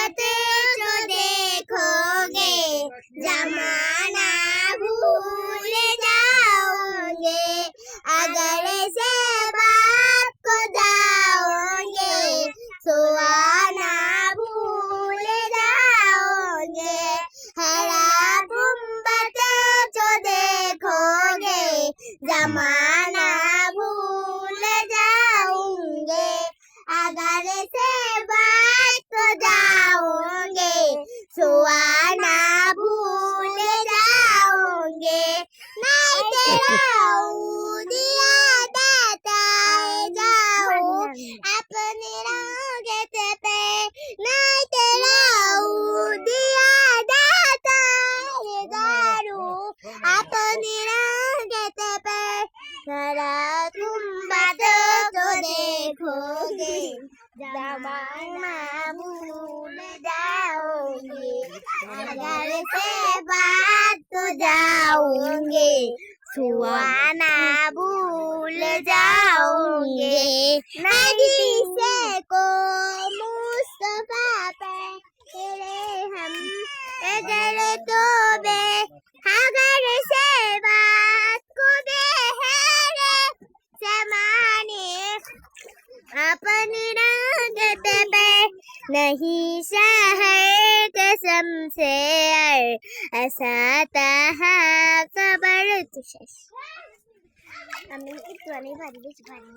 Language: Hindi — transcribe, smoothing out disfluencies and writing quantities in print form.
मोहब्बतें जो देखोगे जमाना भूल जाओगे अगर से बात को जाओगे सुहाना भूल जाओगे हरा गुम्बदें जो देखोगे जमाना भूल जाओगे अगर से बात को जाओगे सुहाना भूल जाओगे नहीं तेरा दिया देता जाओ अपनी रागत पे नहीं तेरा दिया देता दारू अपनी रागत पे जरा गुम्बद तो देखोगे जमाना भूल जाओगे अगर से बात तो जाओगे सुहाना भूल जाओगे नदी से को मुस्तफा पे तेरे हम अगर तो बे अगर से बात को बेहरे समाने अपनी रागत पे नहीं सहे कसम से ऐसा तहा खबर तुझे আমি একটু অনেক ভারী বেশি ভারী